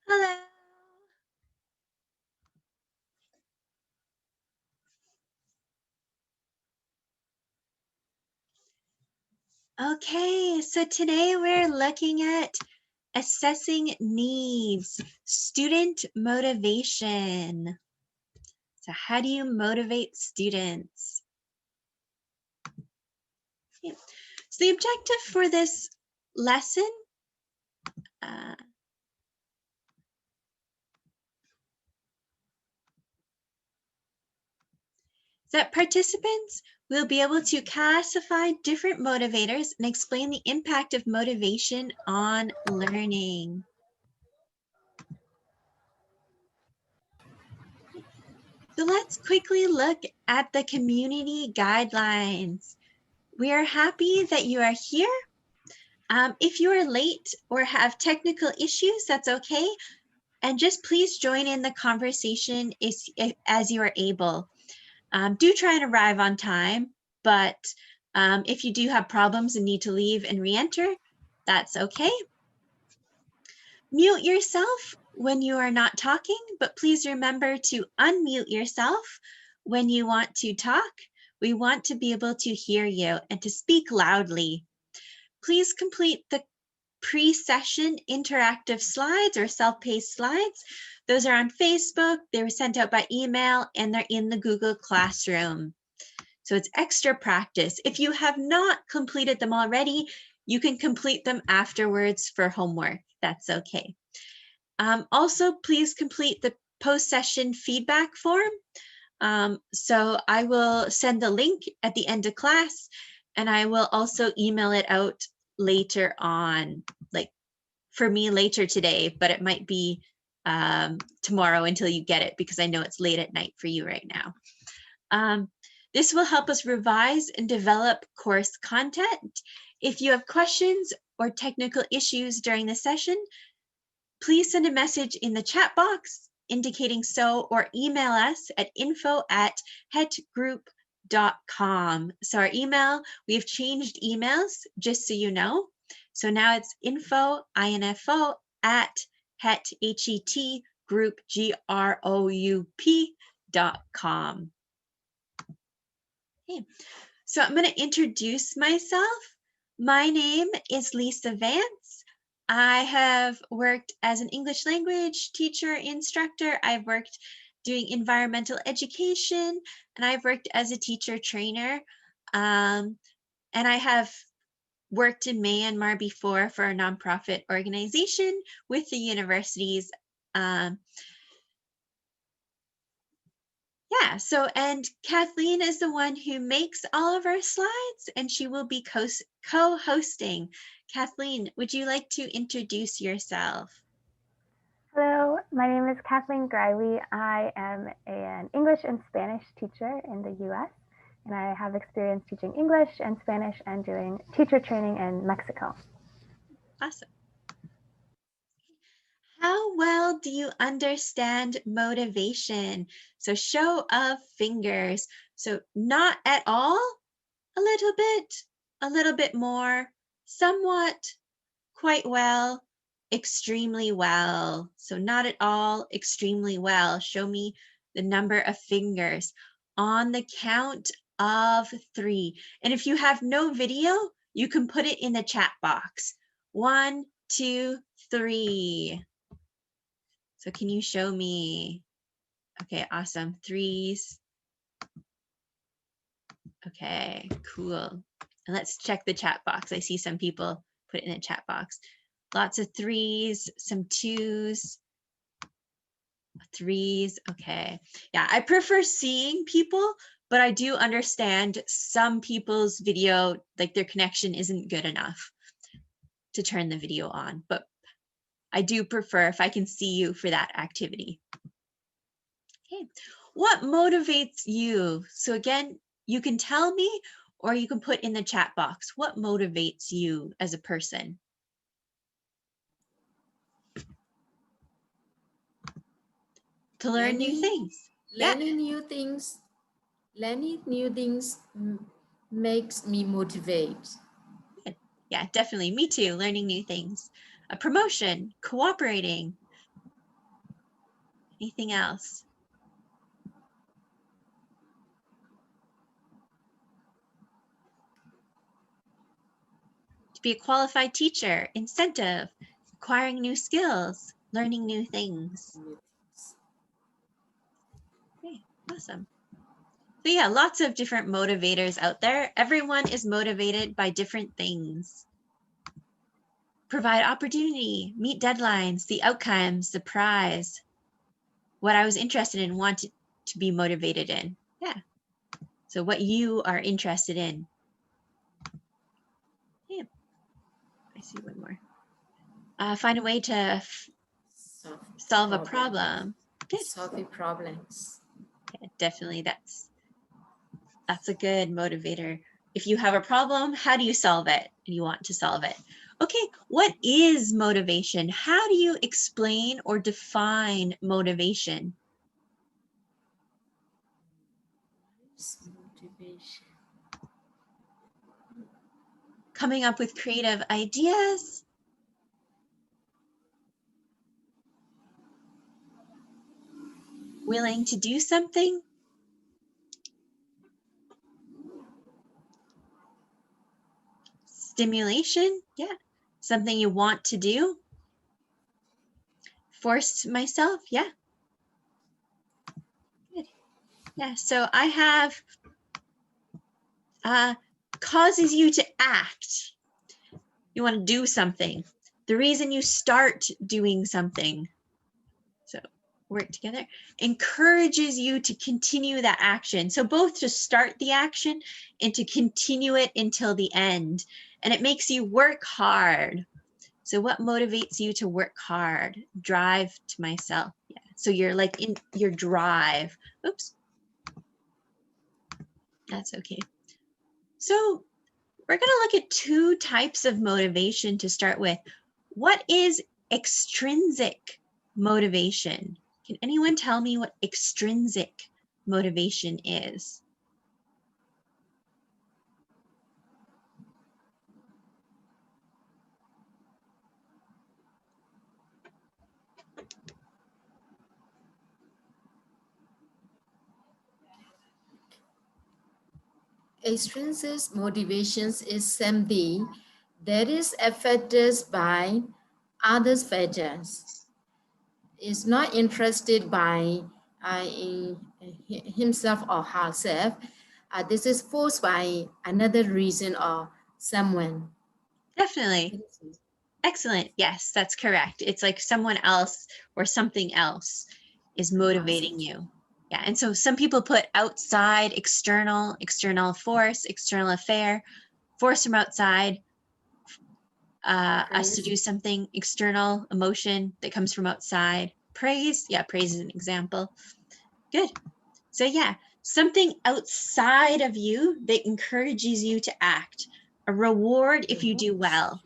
Hello. Okay, so today we're looking at assessing needs, student motivation. So how do you motivate students? Yeah. So the objective for this lesson that participants will be able to classify different motivators and explain the impact of motivation on learning. So let's quickly look at the community guidelines. We are happy that you are here. If you are late or have technical issues, that's okay. And just please join in the conversation as you are able. Do try and arrive on time, but if you do have problems and need to leave and re-enter, that's okay. Mute yourself when you are not talking, but please remember to unmute yourself when you want to talk. We want to be able to hear you and to speak loudly. Please complete the pre-session interactive slides or self-paced slides. Those are on Facebook, they were sent out by email, and they're in the Google Classroom. So it's extra practice. If you have not completed them already, you can complete them afterwards for homework. That's okay. Also, please complete the post-session feedback form. So I will send the link at the end of class, and I will also email it out later on, like for me later today, but it might be tomorrow until you get it, because I know it's late at night for you right now. This will help us revise and develop course content. If you have questions or technical issues during the session, please send a message in the chat box indicating so, or email us at info@hettgroup.com. So our email, we have changed emails, just so you know. So now it's info at HETT group, GROUP.com. Okay. So I'm going to introduce myself. My name is Lisa Vance. I have worked as an English language teacher, instructor. I've worked doing environmental education, and I've worked as a teacher trainer. And I have worked in Myanmar before for a nonprofit organization with the universities. Yeah, so, and Kathleen is the one who makes all of our slides, and she will be co-hosting. Kathleen, would you like to introduce yourself? Hello, my name is Kathleen Griley. I am an English and Spanish teacher in the US, and I have experience teaching English and Spanish and doing teacher training in Mexico. Awesome. How well do you understand motivation? So show of fingers. So not at all, a little bit more, somewhat, quite well, extremely well. So not at all, extremely well. Show me the number of fingers on the count of 3. And if you have no video, you can put it in the chat box. 1, 2, 3. So can you show me? Okay, awesome. 3s. Okay, cool. And let's check the chat box. I see some people put it in the chat box. Lots of 3s, some 2s, 3s. Okay. Yeah, I prefer seeing people, but I do understand some people's video, like their connection isn't good enough to turn the video on. But I do prefer if I can see you for that activity. Okay, what motivates you? So again, you can tell me or you can put in the chat box, what motivates you as a person? To learn new things. Learning new things. Learning new things makes me motivate. Yeah, definitely. Me too. Learning new things. A promotion, cooperating. Anything else? To be a qualified teacher, incentive, acquiring new skills, learning new things. Okay, awesome. So yeah, lots of different motivators out there. Everyone is motivated by different things. Provide opportunity, meet deadlines, the outcomes, the prize, what I was interested in, wanted to be motivated in. Yeah. So what you are interested in. Yeah. I see one more. Find a way to solve a problem. Good. Solving problems. Yeah, definitely, that's a good motivator. If you have a problem, how do you solve it? You want to solve it. Okay, what is motivation? How do you explain or define motivation? Motivation. Coming up with creative ideas. Willing to do something. Stimulation, yeah. Something you want to do. Forced myself, yeah. Good. Yeah, so I have causes you to act. You want to do something. The reason you start doing something. So work together. Encourages you to continue that action. So both to start the action and to continue it until the end. And it makes you work hard. So what motivates you to work hard? Drive to myself. Yeah. So you're like in your drive. Oops. That's okay. So we're going to look at two types of motivation to start with. What is extrinsic motivation? Can anyone tell me what extrinsic motivation is? Extrinsic motivations is something that is affected by other factors. Is not interested by in himself or herself. This is forced by another reason or someone. Definitely. Excellent. Yes, that's correct. It's like someone else or something else is motivating you. Yeah, and so some people put outside, external force, external affair, force from outside, us to do something, external emotion that comes from outside. Praise, yeah, praise is an example. Good. So yeah, something outside of you that encourages you to act. A reward if you do well.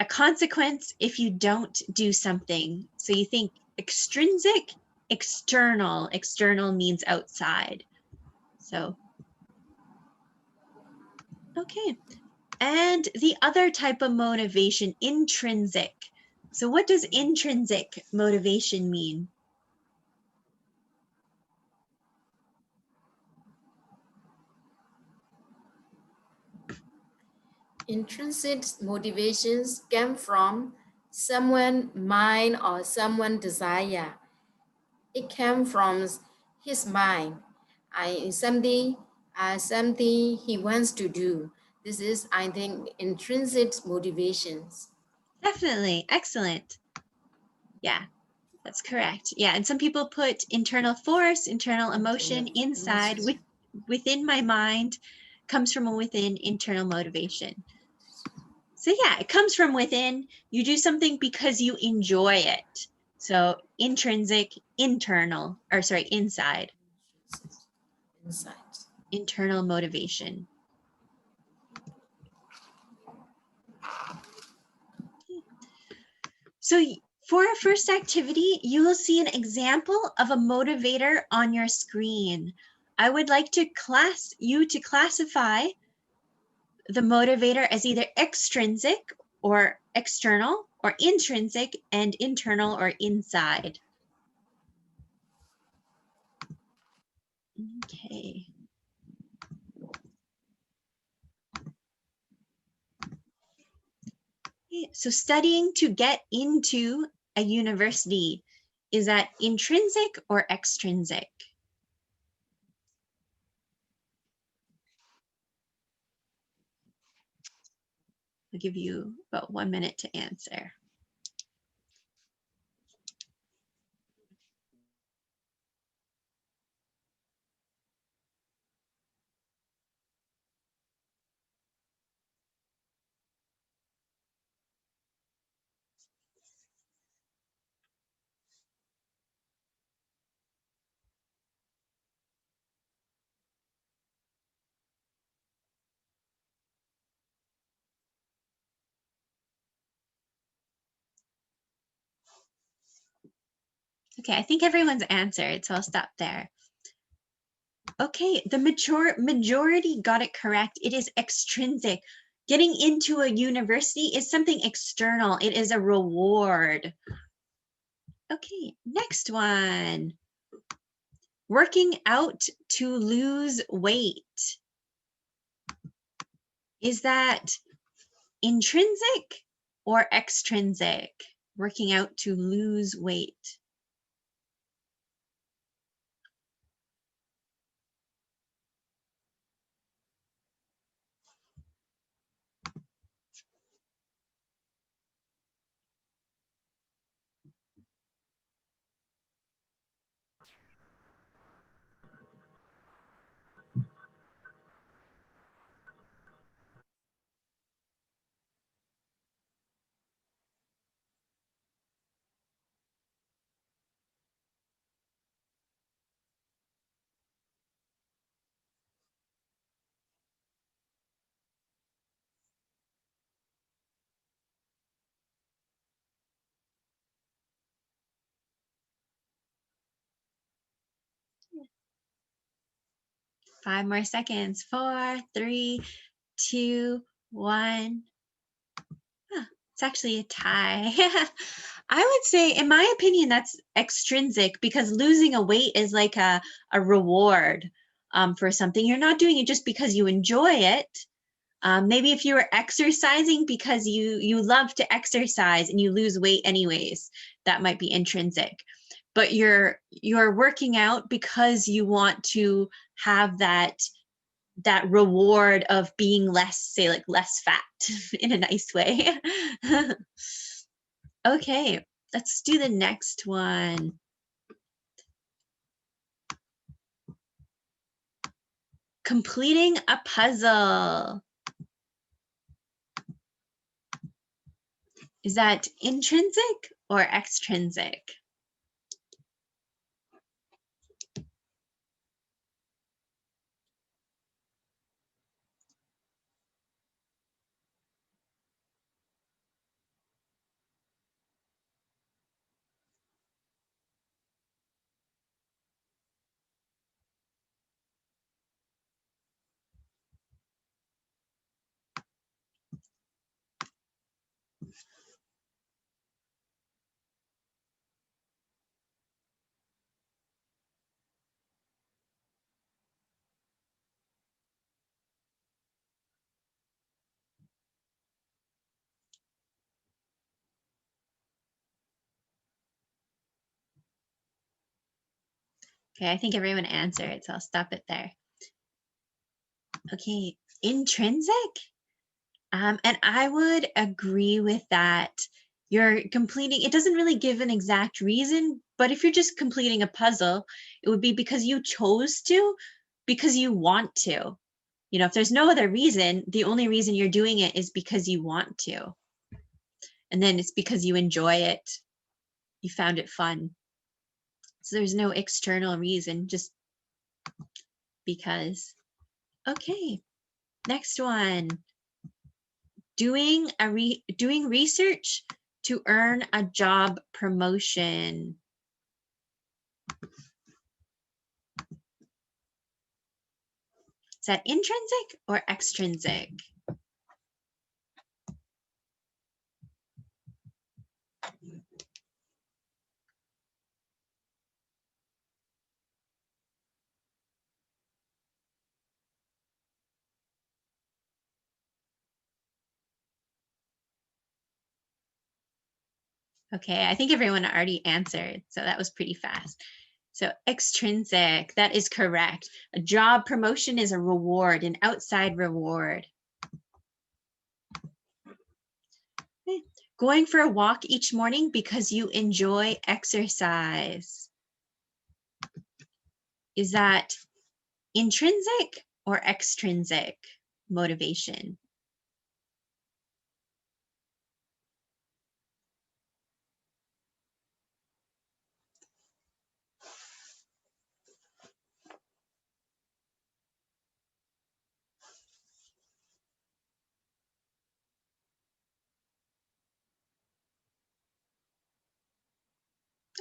A consequence if you don't do something. So you think extrinsic, external. External means outside. So, okay. And the other type of motivation, intrinsic. So what does intrinsic motivation mean? Intrinsic motivations come from someone's mind or someone's desire. It came from his mind. Something he wants to do. This is, I think, intrinsic motivations. Definitely. Excellent. Yeah, that's correct. Yeah, and some people put internal force, internal emotion inside, within my mind, comes from within internal motivation. So yeah, it comes from within. You do something because you enjoy it. So intrinsic, internal, or sorry, inside. Inside. Internal motivation. So for our first activity, you will see an example of a motivator on your screen. I would like to classify the motivator as either extrinsic or external, or intrinsic and internal or inside. Okay. So studying to get into a university, is that intrinsic or extrinsic? I'll give you about 1 minute to answer. Okay, I think everyone's answered, so I'll stop there. Okay, the majority got it correct. It is extrinsic. Getting into a university is something external. It is a reward. Okay, next one. Working out to lose weight. Is that intrinsic or extrinsic? Working out to lose weight. Five more seconds. 4, 3, 2, 1. It's actually a tie. I would say, in my opinion, that's extrinsic because losing a weight is like a reward for something. You're not doing it just because you enjoy it. Maybe if you were exercising because you love to exercise and you lose weight anyways, that might be intrinsic. But you're working out because you want to have that reward of being less, say like less fat in a nice way. Okay, let's do the next one. Completing a puzzle. Is that intrinsic or extrinsic? Okay, I think everyone answered, so I'll stop it there. Okay, intrinsic. And I would agree with that. You're completing, it doesn't really give an exact reason, but if you're just completing a puzzle, it would be because you chose to, because you want to. You know, if there's no other reason, the only reason you're doing it is because you want to. And then it's because you enjoy it. You found it fun. So there's no external reason, just because. Okay, next one. Doing research to earn a job promotion. Is that intrinsic or extrinsic? Okay, I think everyone already answered, so that was pretty fast. So extrinsic, that is correct. A job promotion is a reward, an outside reward. Okay. Going for a walk each morning because you enjoy exercise. Is that intrinsic or extrinsic motivation?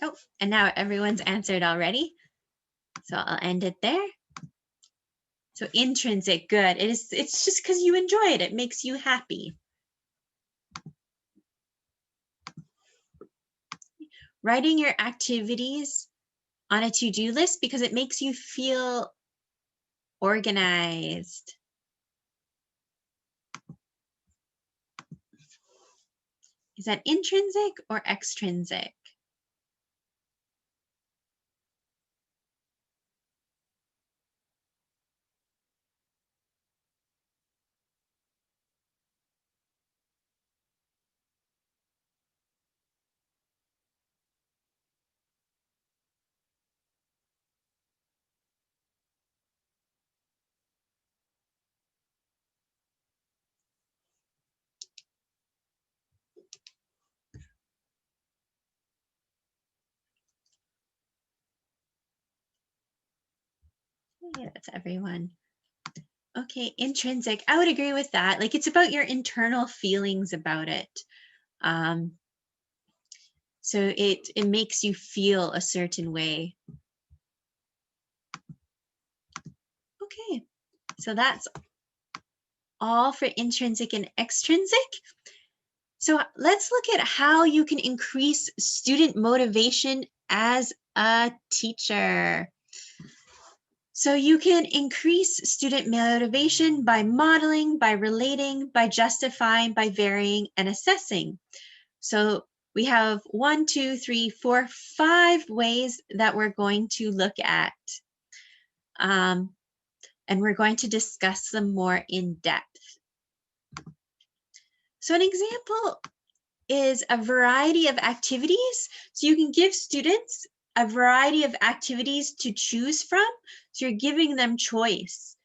Oh, and now everyone's answered already. So I'll end it there. So intrinsic, good. It's just because you enjoy it. It makes you happy. Writing your activities on a to-do list because it makes you feel organized. Is that intrinsic or extrinsic? Yeah, that's everyone. Okay, intrinsic. I would agree with that. Like it's about your internal feelings about it. So it makes you feel a certain way. Okay, so that's all for intrinsic and extrinsic. So let's look at how you can increase student motivation as a teacher. So you can increase student motivation by modeling, by relating, by justifying, by varying, and assessing. So we have 1, 2, 3, 4, 5 ways that we're going to look at. And we're going to discuss them more in depth. So an example is a variety of activities. So you can give students a variety of activities to choose from. So you're giving them choice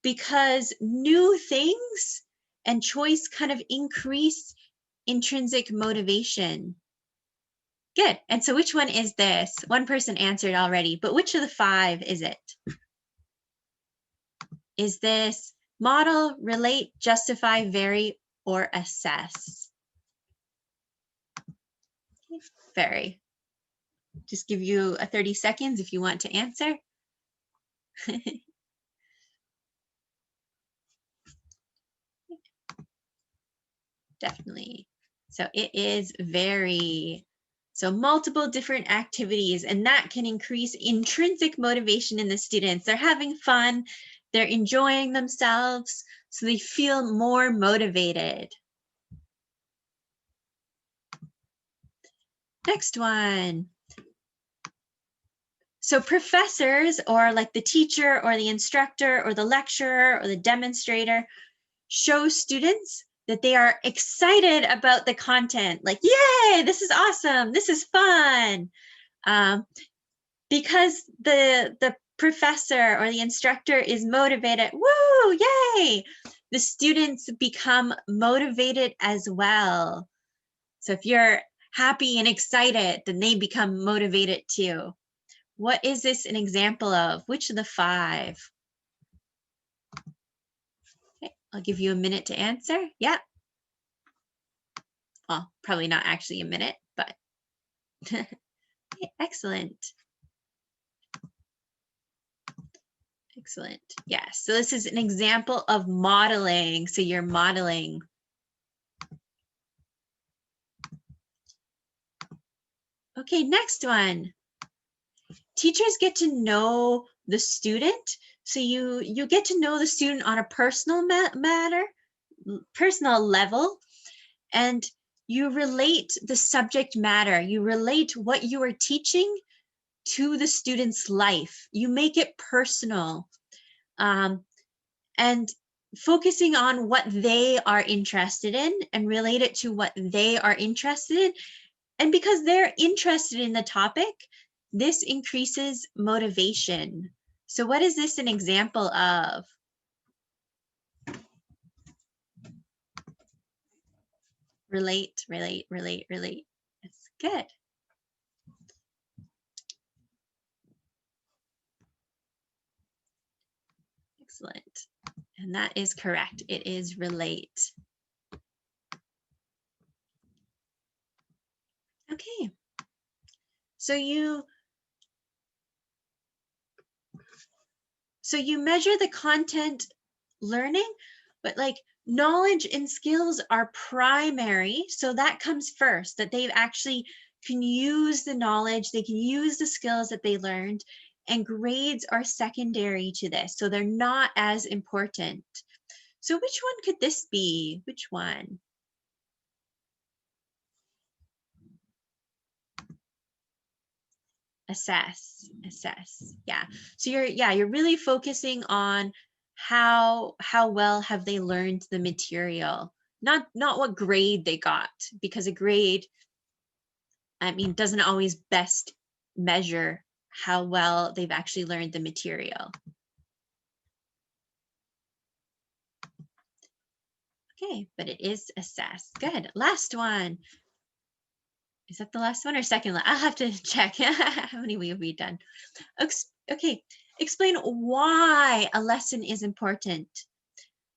because new things and choice kind of increase intrinsic motivation. Good. And so which one is this? One person answered already, but which of the 5 is it? Is this model, relate, justify, vary, or assess? Vary. Just give you a 30 seconds if you want to answer. Definitely. So it is vary. So multiple different activities, and that can increase intrinsic motivation in the students. They're having fun, they're enjoying themselves, so they feel more motivated. Next one. So professors, or like the teacher or the instructor or the lecturer or the demonstrator, show students that they are excited about the content. Like, yay, this is awesome, this is fun. Because the professor or the instructor is motivated, woo, yay! The students become motivated as well. So if you're happy and excited, then they become motivated too. What is this an example of? Which of the 5? Okay, I'll give you a minute to answer. Yeah. Well, probably not actually a minute, but okay, excellent. Excellent. Yes. So this is an example of modeling. So you're modeling. Okay, next one. Teachers get to know the student. So you get to know the student on a personal personal level, and you relate the subject matter. You relate what you are teaching to the student's life. You make it personal, and focusing on what they are interested in and relate it to what they are interested in. And because they're interested in the topic, this increases motivation. So what is this an example of? Relate, relate, relate, relate. That's good. Excellent. And that is correct. It is relate. Okay. So you measure the content learning, but like knowledge and skills are primary. So that comes first, that they actually can use the knowledge, they can use the skills that they learned, and grades are secondary to this. So they're not as important. So which one could this be? Which one? Assess. Yeah. So you're really focusing on how well have they learned the material, not what grade they got, because a grade, I mean, doesn't always best measure how well they've actually learned the material. Okay, but it is assess. Good. Last one. Is that the last one or second? I'll have to check. How many have we done? Okay, explain why a lesson is important.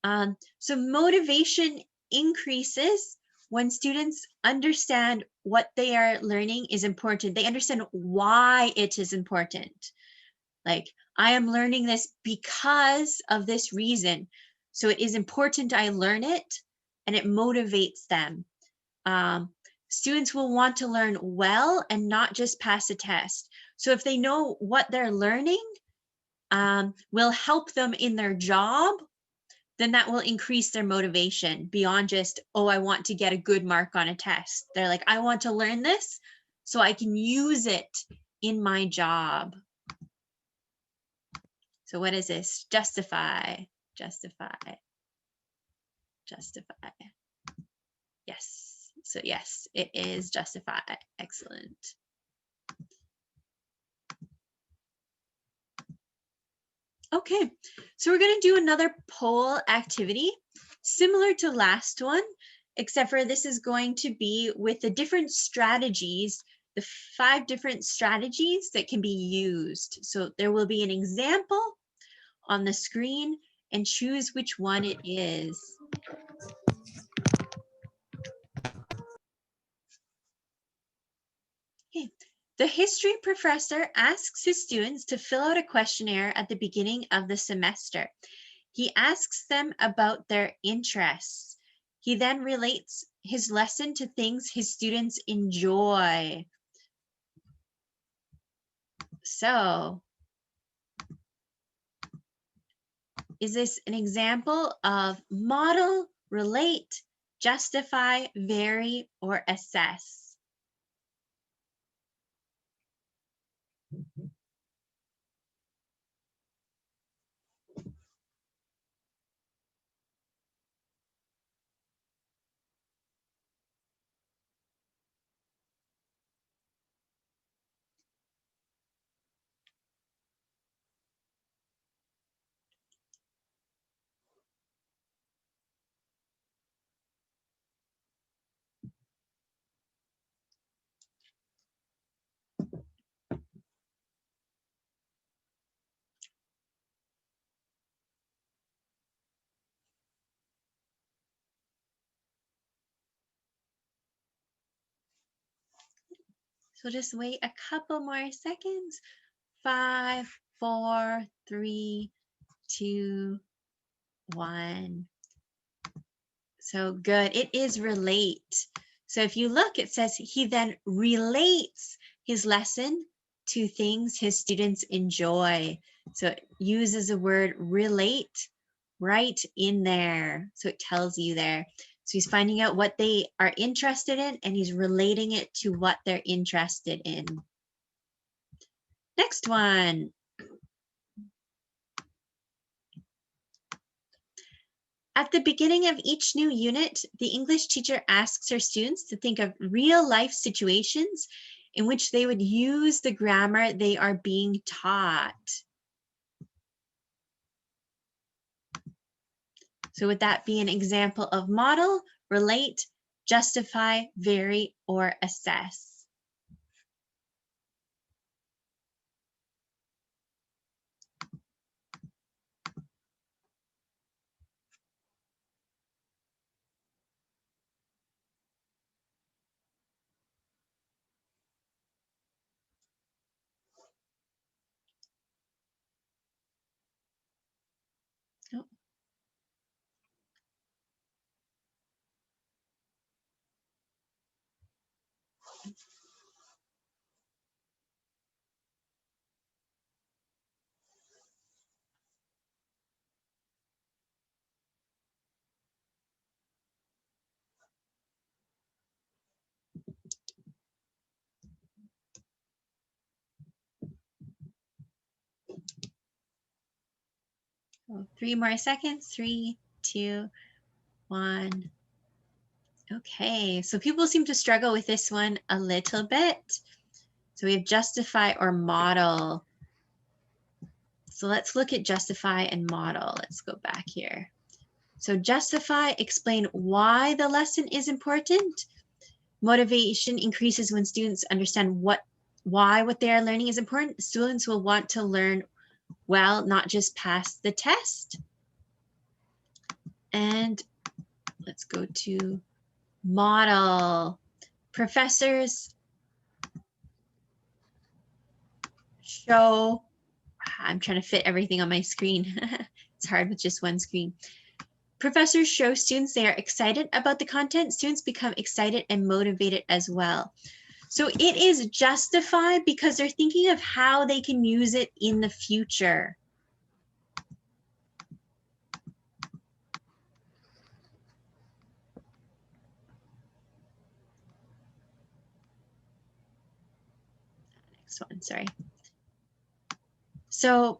So motivation increases when students understand what they are learning is important. They understand why it is important. Like, I am learning this because of this reason. So it is important I learn it, and it motivates them. Students will want to learn well and not just pass a test. So if they know what they're learning will help them in their job, then that will increase their motivation beyond just, oh, I want to get a good mark on a test. They're like, I want to learn this so I can use it in my job. So what is this? Justify, justify, justify. Yes. So yes, it is justify. Excellent. Okay, so we're going to do another poll activity similar to last one, except for this is going to be with the different strategies, the 5 different strategies that can be used. So there will be an example on the screen, and choose which one it is. Okay. The history professor asks his students to fill out a questionnaire at the beginning of the semester. He asks them about their interests. He then relates his lesson to things his students enjoy. So, is this an example of model, relate, justify, vary, or assess? So just wait a couple more seconds. 5, 4, 3, 2, 1. So good. It is relate. So if you look, it says he then relates his lesson to things his students enjoy. So it uses the word relate right in there. So it tells you there. So he's finding out what they are interested in and he's relating it to what they're interested in. Next one. At the beginning of each new unit, the English teacher asks her students to think of real life situations in which they would use the grammar they are being taught. So would that be an example of model, relate, justify, vary, or assess? Oh. Oh, 3 more seconds. 3, 2, 1. Okay, so people seem to struggle with this one a little bit. So we have justify or model. So let's look at justify and model. Let's go back here. So justify, explain why the lesson is important. Motivation increases when students understand why what they are learning is important. Students will want to learn well, not just pass the test. And let's go to model. Professors show, I'm trying to fit everything on my screen. It's hard with just one screen. Professors show students they are excited about the content. Students become excited and motivated as well. So it is justified because they're thinking of how they can use it in the future. Next one, sorry. So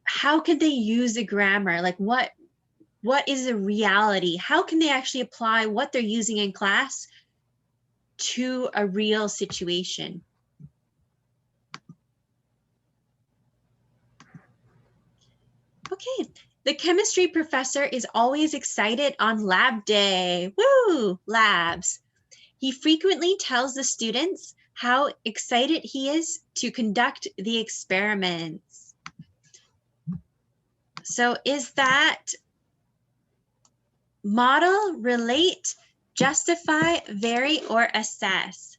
how could they use the grammar? Like what is the reality? How can they actually apply what they're using in class to a real situation? Okay, the chemistry professor is always excited on lab day. Woo, labs. He frequently tells the students how excited he is to conduct the experiments. So is that model, relate, justify, vary, or assess?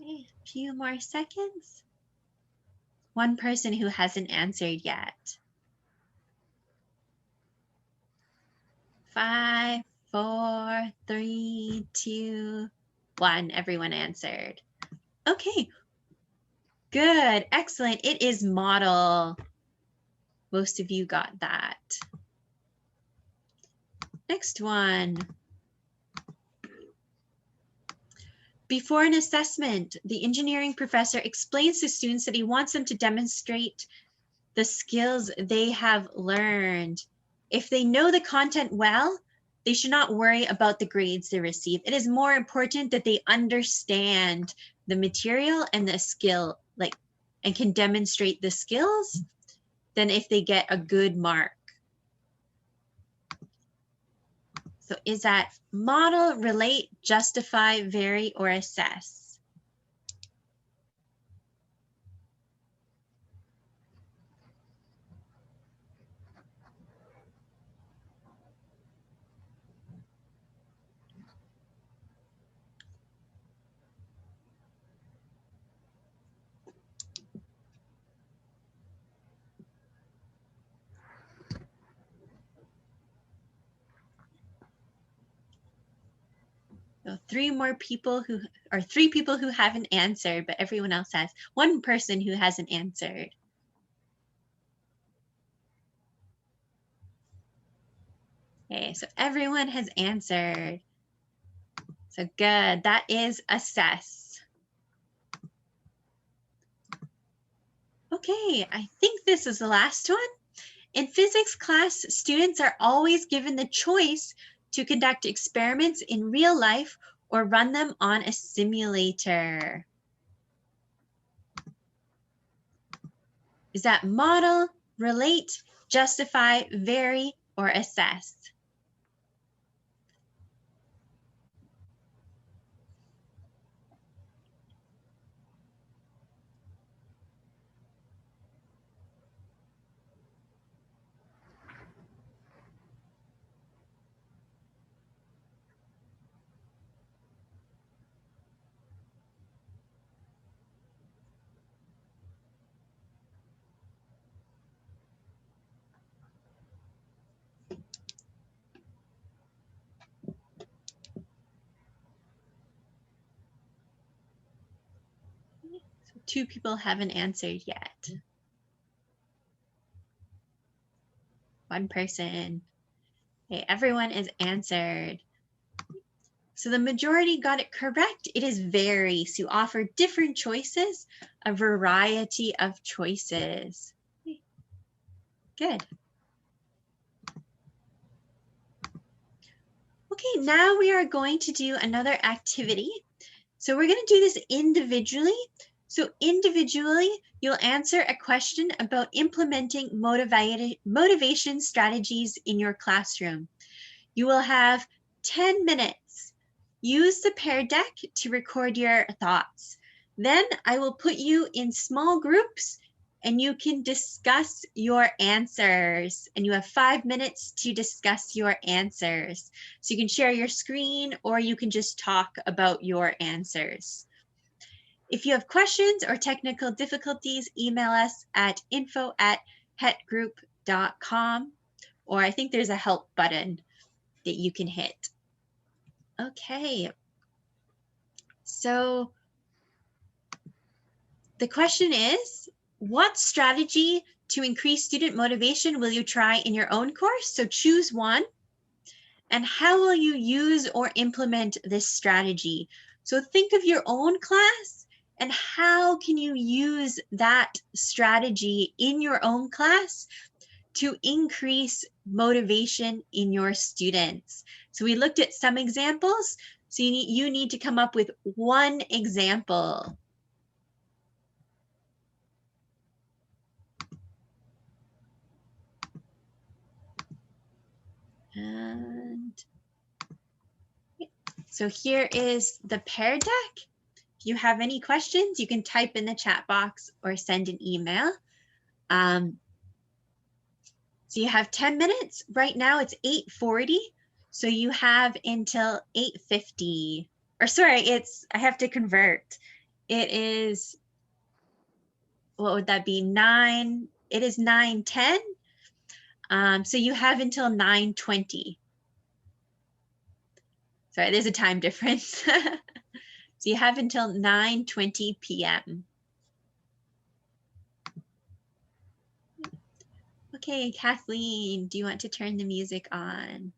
Okay, a few more seconds. One person who hasn't answered yet. 5, 4, 3, 2, 1. Everyone answered. Okay, good, excellent. It is model. Most of you got that. Next one. Before an assessment, the engineering professor explains to students that he wants them to demonstrate the skills they have learned. If they know the content well, they should not worry about the grades they receive. It is more important that they understand the material and the skill, like, and can demonstrate the skills than if they get a good mark. So is that model, relate, justify, vary, or assess? So three people who haven't answered, but everyone else has. One person who hasn't answered. Okay, so everyone has answered. So good, that is assess. Okay, I think this is the last one. In physics class, students are always given the choice to conduct experiments in real life or run them on a simulator. Is that model, relate, justify, vary, or assess? So two people haven't answered yet. One person. Okay, everyone is answered. So the majority got it correct. It is vary. So you offer different choices, a variety of choices. Good. Okay, now we are going to do another activity. So we're going to do this individually. So individually, you'll answer a question about implementing motivation strategies in your classroom. You will have 10 minutes. Use the Pear Deck to record your thoughts. Then I will put you in small groups and you can discuss your answers. And you have 5 minutes to discuss your answers. So you can share your screen or you can just talk about your answers. If you have questions or technical difficulties, email us at info@hettgroup.com, or I think there's a help button that you can hit. Okay. So the question is, what strategy to increase student motivation will you try in your own course? So choose one. And how will you use or implement this strategy? So think of your own class and how can you use that strategy in your own class to increase motivation in your students. So we looked at some examples. So you need to come up with one example. And so here is the Pear Deck. If you have any questions, you can type in the chat box or send an email. So you have 10 minutes. Right now it's 8:40. So you have until 8:50. Or sorry, I have to convert. It is, what would that be? 9, it is 9:10. So you have until 9:20. Sorry, there's a time difference. So you have until 9:20 p.m. Okay, Kathleen, do you want to turn the music on?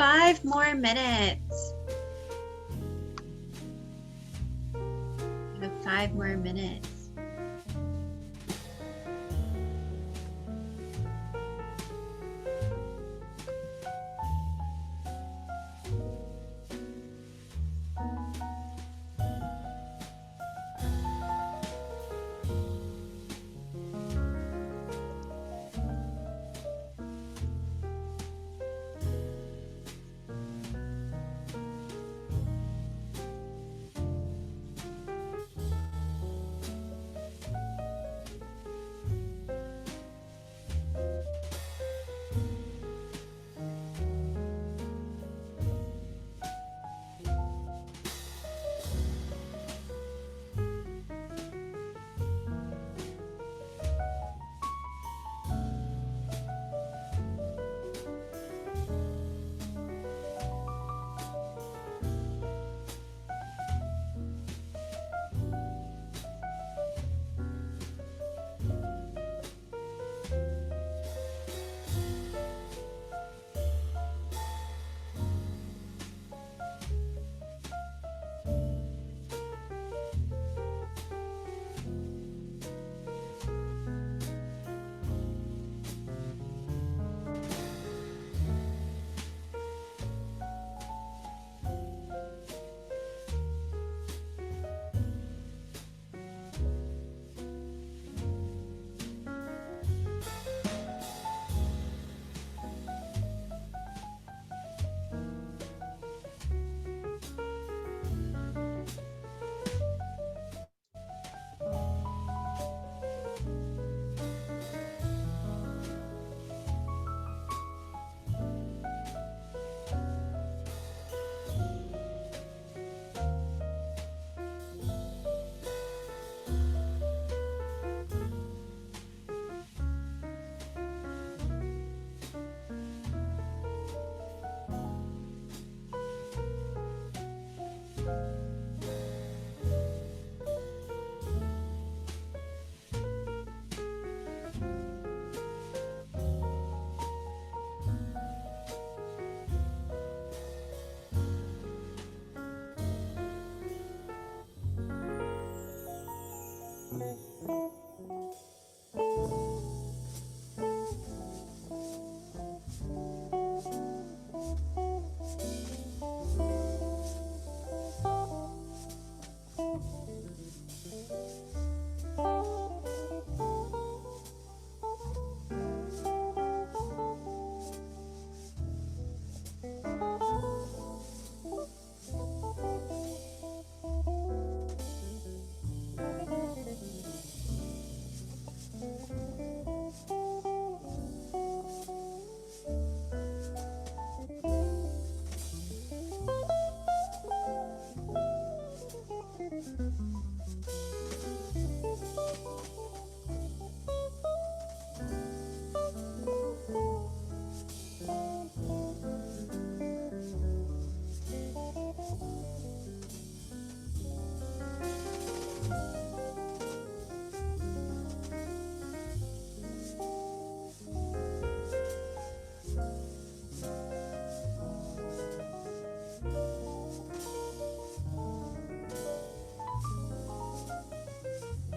5 more minutes. We have 5 more minutes.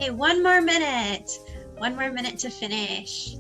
Okay, one more minute. One more minute to finish.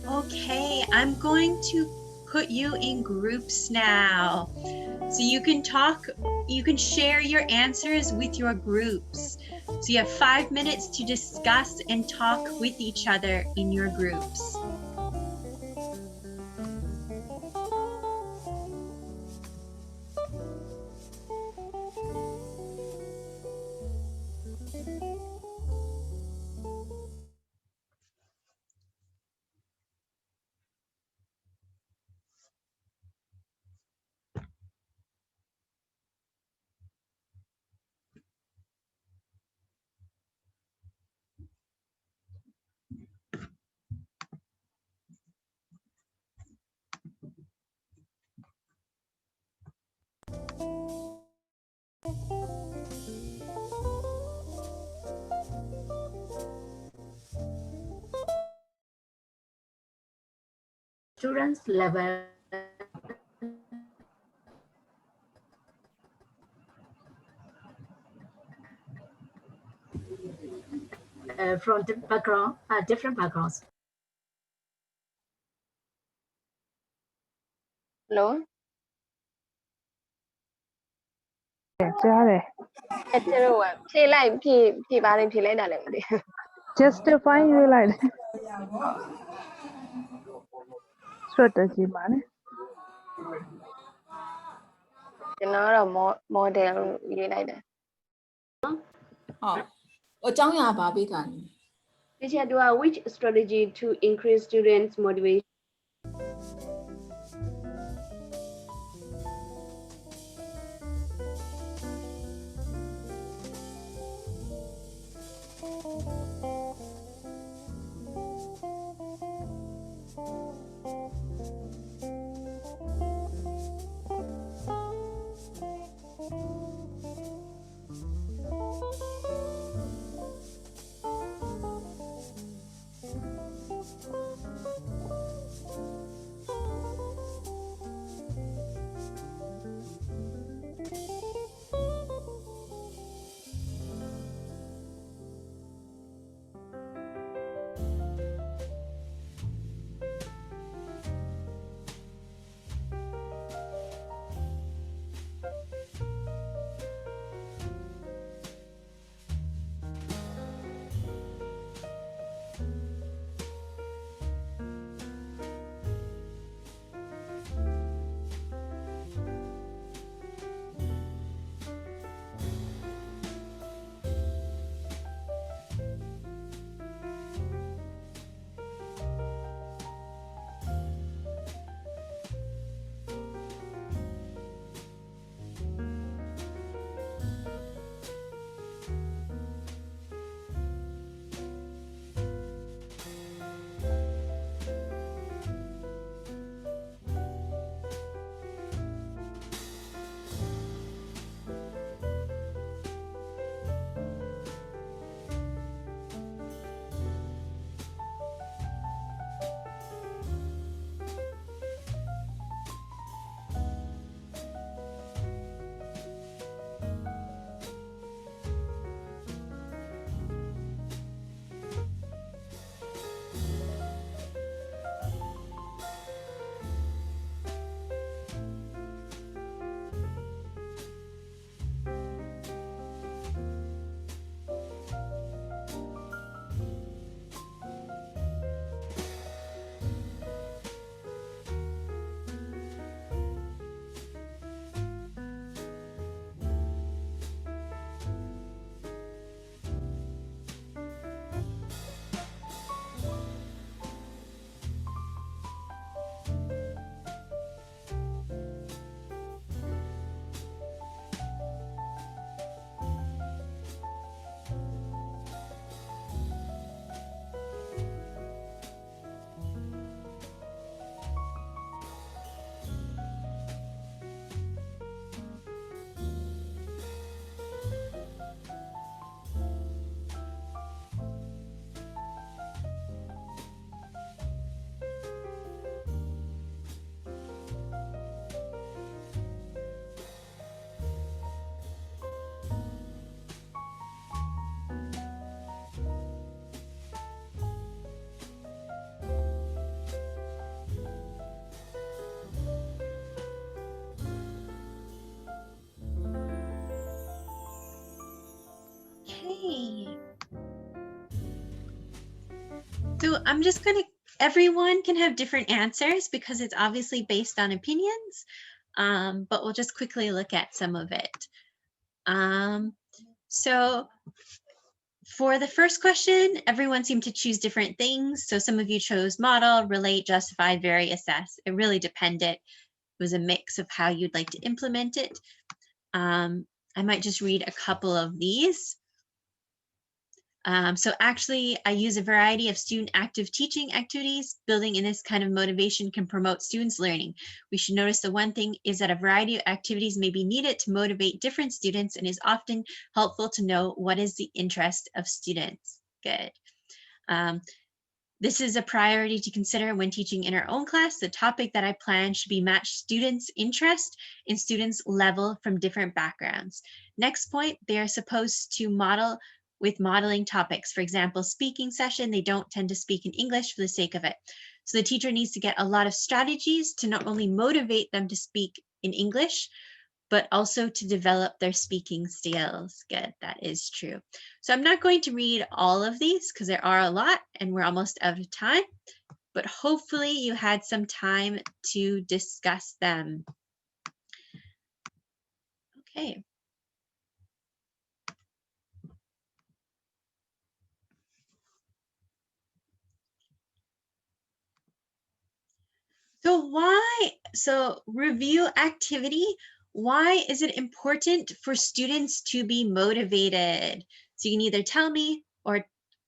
Okay, I'm going to put you in groups now. So you can talk, you can share your answers with your groups. So you have 5 minutes to discuss and talk with each other in your groups. Students level from the background, different backgrounds. Hello. ကြားတယ် အဲ့ကျတော့ဖြေလိုက်ဖြေပါတယ်ဖြေလိုက်တာလည်းမသိဘူး justify ရွေးလိုက်တယ် strategy ပါနဲ့ ကျွန်တော်ကတော့ model ရေးလိုက်တယ် ဟုတ်အကြောင်းအရာပါပေးတာလဲ Teacher, do which strategy to increase students' motivation? Okay. So I'm just going to, everyone can have different answers because it's obviously based on opinions, but we'll just quickly look at some of it. So for the first question, everyone seemed to choose different things. So some of you chose model, relate, justify, vary, assess. It really depended. It was a mix of how you'd like to implement it. I might just read a couple of these. So actually, I use a variety of student active teaching activities. Building in this kind of motivation can promote students' learning. We should notice the one thing is that a variety of activities may be needed to motivate different students and is often helpful to know what is the interest of students. Good. This is a priority to consider when teaching in our own class. The topic that I plan should be match students' interest in students' level from different backgrounds. Next point, they are supposed to model with modeling topics. For example, speaking session, they don't tend to speak in English for the sake of it. So the teacher needs to get a lot of strategies to not only motivate them to speak in English, but also to develop their speaking skills. Good, that is true. So I'm not going to read all of these because there are a lot and we're almost out of time, but hopefully you had some time to discuss them. Okay. So review activity, why is it important for students to be motivated? So you can either tell me or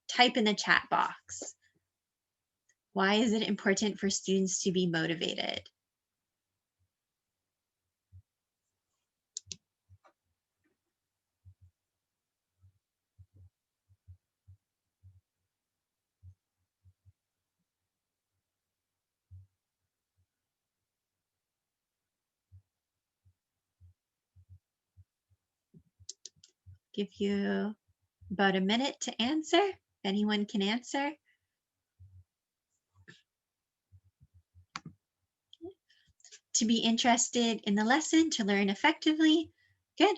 type in the chat box. Why is it important for students to be motivated? Give you about a minute to answer. Anyone can answer. To be interested in the lesson, to learn effectively. Good.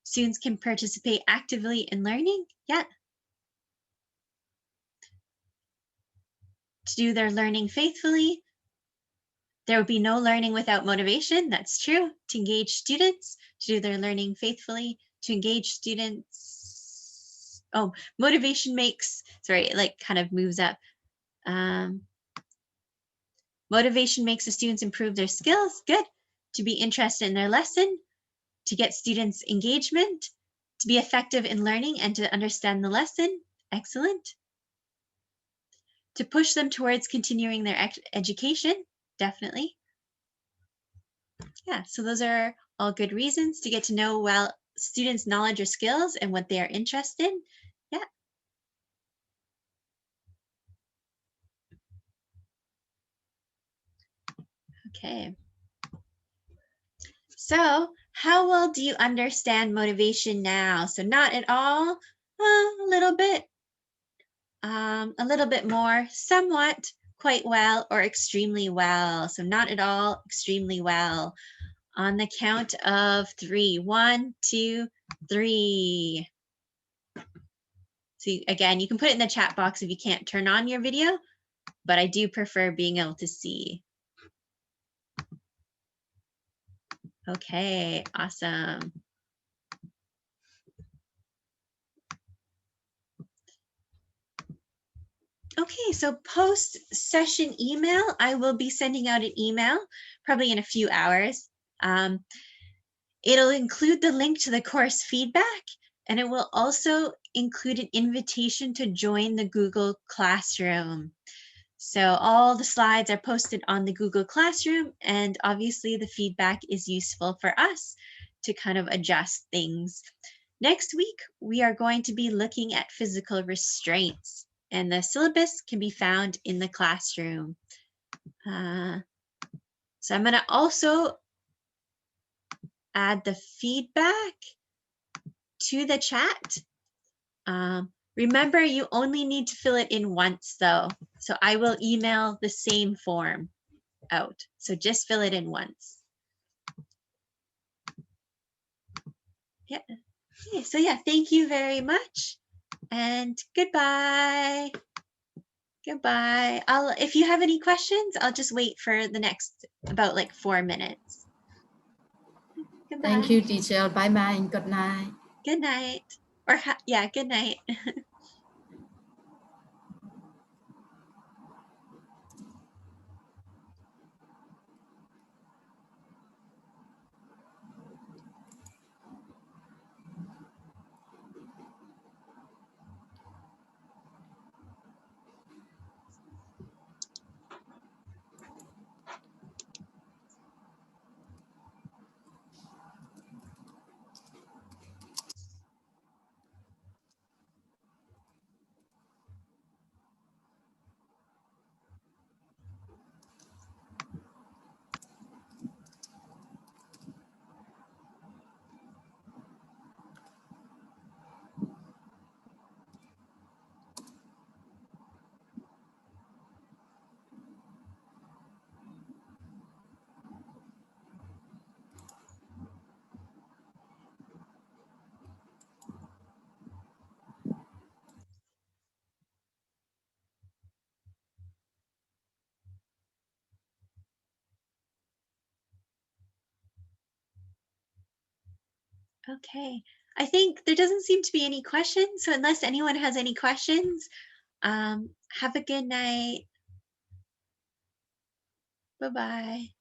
Students can participate actively in learning. Yeah. To do their learning faithfully. There would be no learning without motivation. That's true. To engage students, to do their learning faithfully, to engage students. Oh, motivation makes, sorry, it like kind of moves up. Motivation makes the students improve their skills. Good. To be interested in their lesson, to get students engagement, to be effective in learning and to understand the lesson. Excellent. To push them towards continuing their education. Definitely. Yeah, so those are all good reasons to get to know well students' knowledge or skills and what they are interested in. Yeah. Okay. So how well do you understand motivation now? So not at all, a little bit more, somewhat, quite well, or extremely well. So not at all, extremely well. On the count of 3. 1, 2, 3. So again, you can put it in the chat box if you can't turn on your video, but I do prefer being able to see. Okay, awesome. Okay, so post session email, I will be sending out an email probably in a few hours. It'll include the link to the course feedback, and it will also include an invitation to join the Google Classroom. So all the slides are posted on the Google Classroom, and obviously the feedback is useful for us to kind of adjust things. Next week, we are going to be looking at physical restraints, and the syllabus can be found in the classroom. So I'm going to also add the feedback to the chat. Remember, you only need to fill it in once though. So I will email the same form out. So just fill it in once. Yeah. Okay, so yeah, thank you very much and goodbye. Goodbye. If you have any questions, I'll just wait for the next about like 4 minutes. Goodbye. Thank you, teacher. Bye bye. Good night. Good night. Or yeah, good night. Okay, I think there doesn't seem to be any questions. So unless anyone has any questions, have a good night. Bye-bye.